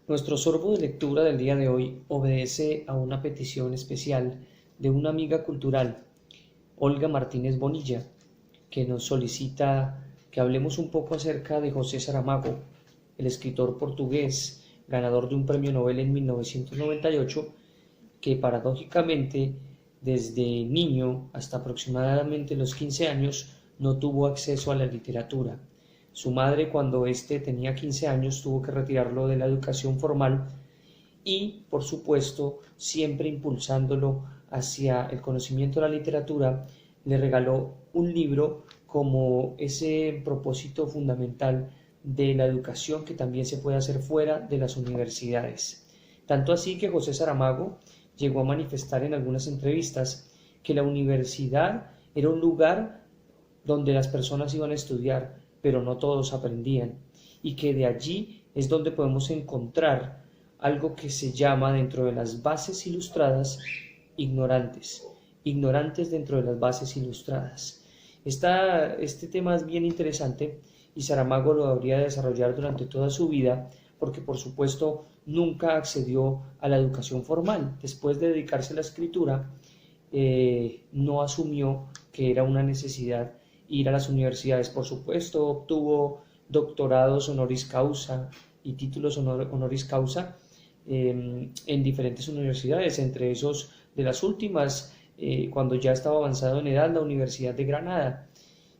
Nuestro sorbo de lectura del día de hoy obedece a una petición especial de una amiga cultural, Olga Martínez Bonilla, que nos solicita que hablemos un poco acerca de José Saramago, el escritor portugués, ganador de un premio Nobel en 1998, que paradójicamente desde niño hasta aproximadamente los 15 años no tuvo acceso a la literatura. Su madre, cuando éste tenía 15 años, tuvo que retirarlo de la educación formal y, por supuesto, siempre impulsándolo hacia el conocimiento de la literatura, le regaló un libro como ese propósito fundamental de la educación que también se puede hacer fuera de las universidades. Tanto así que José Saramago llegó a manifestar en algunas entrevistas que la universidad era un lugar donde las personas iban a estudiar, pero no todos aprendían, y que de allí es donde podemos encontrar algo que se llama dentro de las bases ilustradas ignorantes, ignorantes dentro de las bases ilustradas. Este tema es bien interesante y Saramago lo habría de desarrollar durante toda su vida porque por supuesto nunca accedió a la educación formal. Después de dedicarse a la escritura, no asumió que era una necesidad ir a las universidades. Por supuesto, obtuvo doctorados honoris causa y títulos honoris causa en diferentes universidades, entre esos de las últimas, cuando ya estaba avanzado en edad, la Universidad de Granada.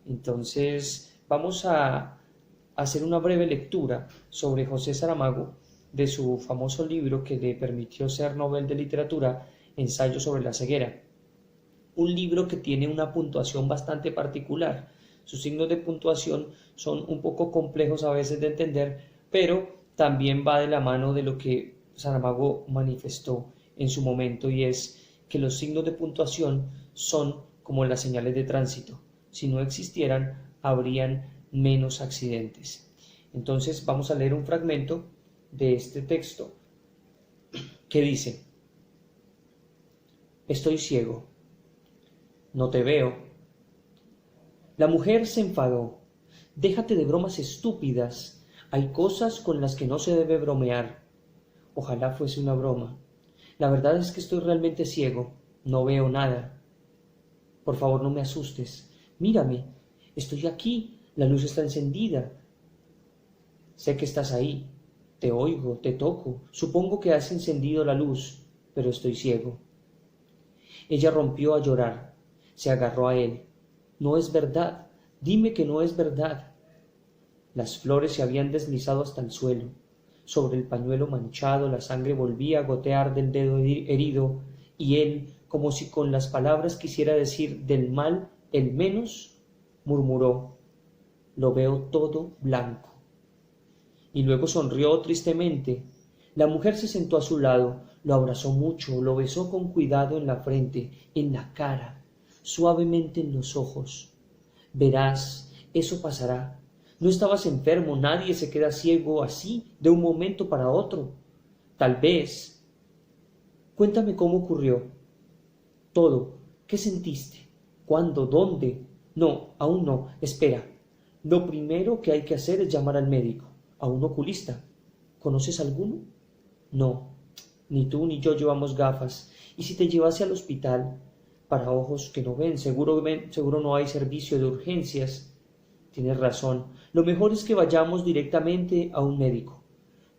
Entonces, vamos a hacer una breve lectura sobre José Saramago, de su famoso libro que le permitió ser Nobel de Literatura, Ensayo sobre la ceguera. Un libro que tiene una puntuación bastante particular. Sus signos de puntuación son un poco complejos a veces de entender, pero también va de la mano de lo que Saramago manifestó en su momento, y es que los signos de puntuación son como las señales de tránsito. Si no existieran, habrían menos accidentes. Entonces vamos a leer un fragmento de este texto que dice: Estoy ciego. No te veo. La mujer se enfadó. Déjate de bromas estúpidas. Hay cosas con las que no se debe bromear. Ojalá fuese una broma. La verdad es que estoy realmente ciego. No veo nada. Por favor, no me asustes. Mírame. Estoy aquí. La luz está encendida. Sé que estás ahí. Te oigo, te toco. Supongo que has encendido la luz, pero estoy ciego. Ella rompió a llorar. Se agarró a él. No es verdad. Dime que no es verdad. Las flores se habían deslizado hasta el suelo. Sobre el pañuelo manchado la sangre volvía a gotear del dedo herido, y él, como si con las palabras quisiera decir del mal el menos, murmuró: Lo veo todo blanco. Y luego sonrió tristemente. La mujer se sentó a su lado, lo abrazó mucho, lo besó con cuidado en la frente, en la cara, suavemente en los ojos. Verás, eso pasará. No estabas enfermo, nadie se queda ciego así de un momento para otro. Tal vez. Cuéntame cómo ocurrió. Todo. ¿Qué sentiste? ¿Cuándo? ¿Dónde? No, aún no. Espera. Lo primero que hay que hacer es llamar al médico, a un oculista. ¿Conoces alguno? No. Ni tú ni yo llevamos gafas. ¿Y si te llevase al hospital? Para ojos que no ven, seguro no hay servicio de urgencias. Tienes razón. Lo mejor es que vayamos directamente a un médico.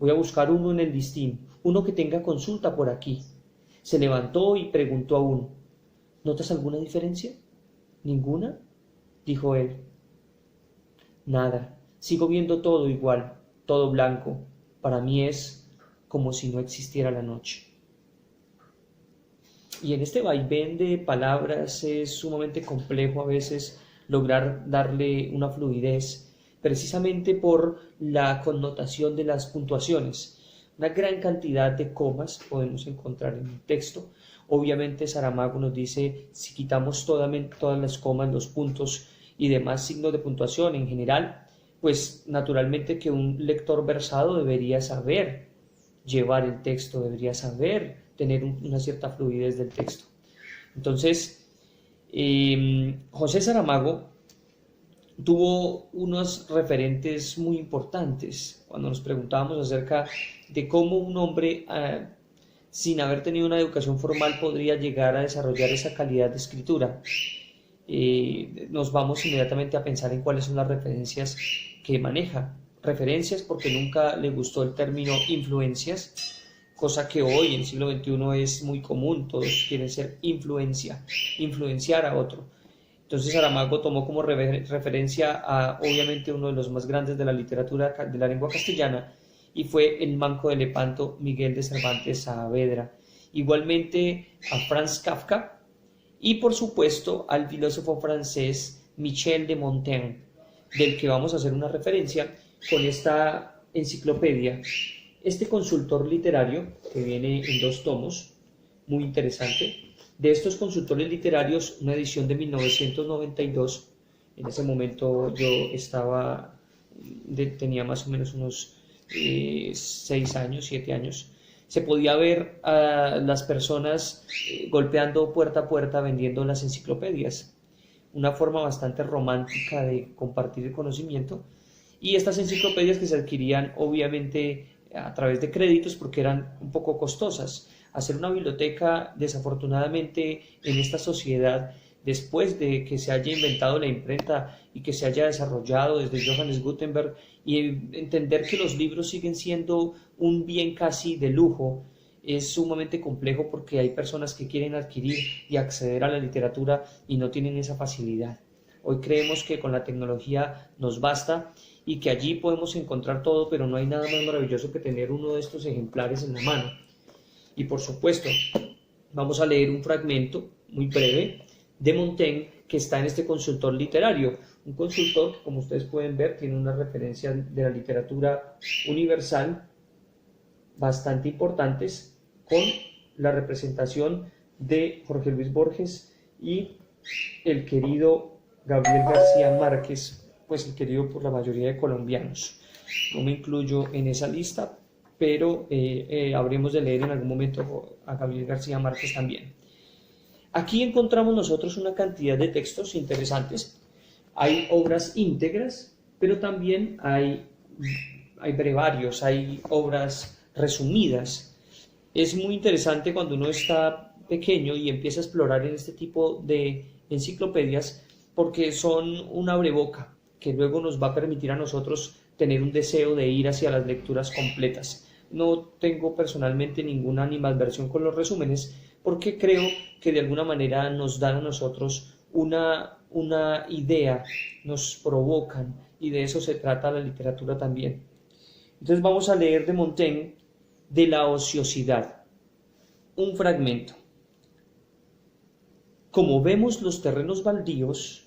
Voy a buscar uno en el listín, uno que tenga consulta por aquí. Se levantó y preguntó aún: ¿Notas alguna diferencia? ¿Ninguna?, dijo él. Nada. Sigo viendo todo igual, todo blanco. Para mí es como si no existiera la noche. Y en este vaivén de palabras es sumamente complejo a veces lograr darle una fluidez, precisamente por la connotación de las puntuaciones. Una gran cantidad de comas podemos encontrar en el texto. Obviamente Saramago nos dice, si quitamos todas las comas, los puntos y demás signos de puntuación en general, pues naturalmente que un lector versado debería saber llevar el texto, debería saber tener una cierta fluidez del texto. Entonces, José Saramago tuvo unos referentes muy importantes. Cuando nos preguntábamos acerca de cómo un hombre sin haber tenido una educación formal podría llegar a desarrollar esa calidad de escritura. Nos vamos inmediatamente a pensar en cuáles son las referencias que maneja. Referencias porque nunca le gustó el término influencias, cosa que hoy en el siglo XXI es muy común. Todos quieren ser influenciar a otro. Entonces Saramago tomó como referencia a obviamente uno de los más grandes de la literatura de la lengua castellana, y fue el Manco de Lepanto, Miguel de Cervantes Saavedra. Igualmente a Franz Kafka y por supuesto al filósofo francés Michel de Montaigne, del que vamos a hacer una referencia con esta enciclopedia. Este consultor literario, que viene en 2 tomos, muy interesante. De estos consultores literarios, una edición de 1992, en ese momento yo tenía más o menos unos 6 años, 7 años, se podía ver a las personas golpeando puerta a puerta vendiendo las enciclopedias, una forma bastante romántica de compartir el conocimiento, y estas enciclopedias que se adquirían obviamente a través de créditos porque eran un poco costosas. Hacer una biblioteca, desafortunadamente, en esta sociedad, después de que se haya inventado la imprenta y que se haya desarrollado desde Johannes Gutenberg, y entender que los libros siguen siendo un bien casi de lujo, es sumamente complejo porque hay personas que quieren adquirir y acceder a la literatura y no tienen esa facilidad. Hoy creemos que con la tecnología nos basta y que allí podemos encontrar todo, pero no hay nada más maravilloso que tener uno de estos ejemplares en la mano. Y por supuesto, vamos a leer un fragmento muy breve de Montaigne que está en este consultor literario. Un consultor que, como ustedes pueden ver, tiene una referencia de la literatura universal bastante importantes, con la representación de Jorge Luis Borges y el querido Gabriel García Márquez, pues el querido por la mayoría de colombianos. No me incluyo en esa lista, pero habremos de leer en algún momento a Gabriel García Márquez también. Aquí encontramos nosotros una cantidad de textos interesantes. Hay obras íntegras, pero también hay brevarios, hay obras resumidas. Es muy interesante cuando uno está pequeño y empieza a explorar en este tipo de enciclopedias, porque son un abreboca que luego nos va a permitir a nosotros tener un deseo de ir hacia las lecturas completas. No tengo personalmente ninguna animadversión con los resúmenes, porque creo que de alguna manera nos dan a nosotros una idea, nos provocan, y de eso se trata la literatura también. Entonces vamos a leer de Montaigne, de la ociosidad, un fragmento. Como vemos los terrenos baldíos,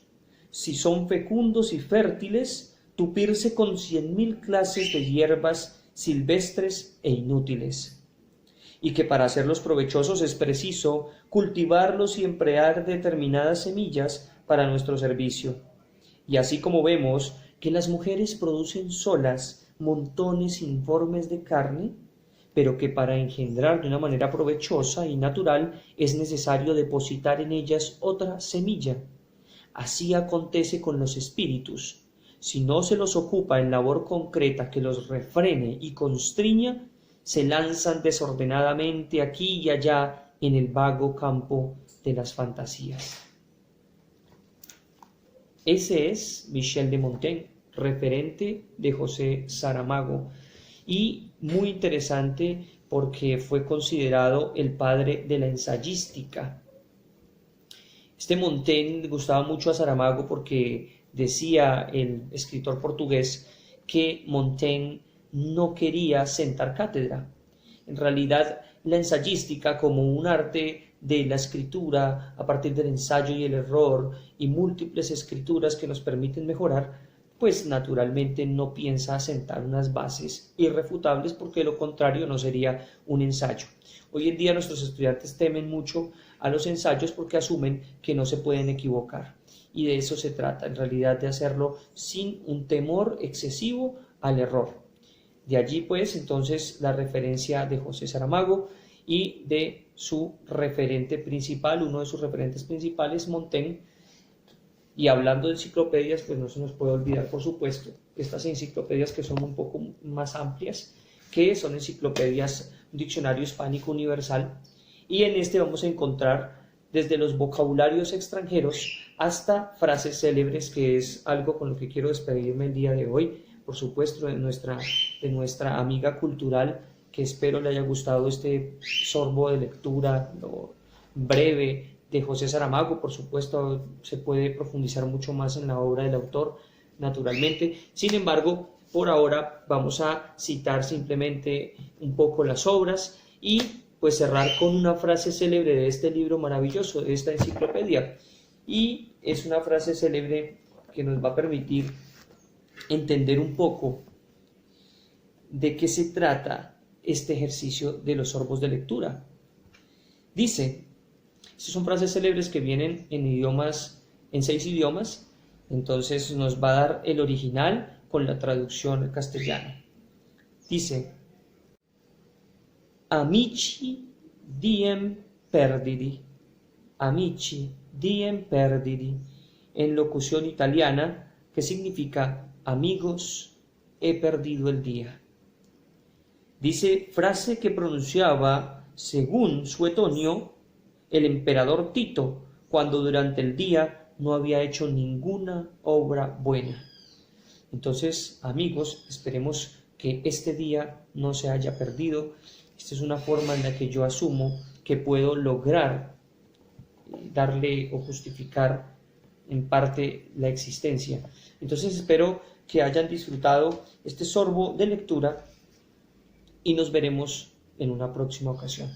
si son fecundos y fértiles, tupirse con 100.000 clases de hierbas silvestres e inútiles, y que para hacerlos provechosos es preciso cultivarlos y emplear determinadas semillas para nuestro servicio. Y así como vemos que las mujeres producen solas montones informes de carne, pero que para engendrar de una manera provechosa y natural es necesario depositar en ellas otra semilla. Así acontece con los espíritus. Si no se los ocupa en labor concreta que los refrene y constriña, se lanzan desordenadamente aquí y allá en el vago campo de las fantasías. Ese es Michel de Montaigne, referente de José Saramago, y muy interesante porque fue considerado el padre de la ensayística. Este Montaigne gustaba mucho a Saramago porque decía el escritor portugués que Montaigne no quería sentar cátedra. En realidad, la ensayística, como un arte de la escritura a partir del ensayo y el error y múltiples escrituras que nos permiten mejorar, pues naturalmente no piensa sentar unas bases irrefutables, porque lo contrario no sería un ensayo. Hoy en día nuestros estudiantes temen mucho a los ensayos porque asumen que no se pueden equivocar, y de eso se trata, en realidad, de hacerlo sin un temor excesivo al error. De allí pues entonces la referencia de José Saramago y de su referente principal, uno de sus referentes principales, Montaigne. Y hablando de enciclopedias, pues no se nos puede olvidar, por supuesto, estas enciclopedias que son un poco más amplias, que son enciclopedias, un diccionario hispánico universal, y en este vamos a encontrar desde los vocabularios extranjeros hasta frases célebres, que es algo con lo que quiero despedirme el día de hoy, por supuesto, de nuestra amiga cultural, que espero le haya gustado este sorbo de lectura breve de José Saramago. Por supuesto, se puede profundizar mucho más en la obra del autor, naturalmente. Sin embargo, por ahora vamos a citar simplemente un poco las obras y pues cerrar con una frase célebre de este libro maravilloso, de esta enciclopedia. Y es una frase célebre que nos va a permitir entender un poco de qué se trata este ejercicio de los sorbos de lectura. Dice, estas son frases célebres que vienen en 6 idiomas, entonces nos va a dar el original con la traducción al castellano. Dice, amici diem perdidi, amici diem perdidi, en locución italiana, que significa amigos, he perdido el día. Dice, frase que pronunciaba, según Suetonio, el emperador Tito, cuando durante el día no había hecho ninguna obra buena. Entonces, amigos, esperemos que este día no se haya perdido. Esta es una forma en la que yo asumo que puedo lograr darle o justificar en parte la existencia. Entonces, espero que hayan disfrutado este sorbo de lectura y nos veremos en una próxima ocasión.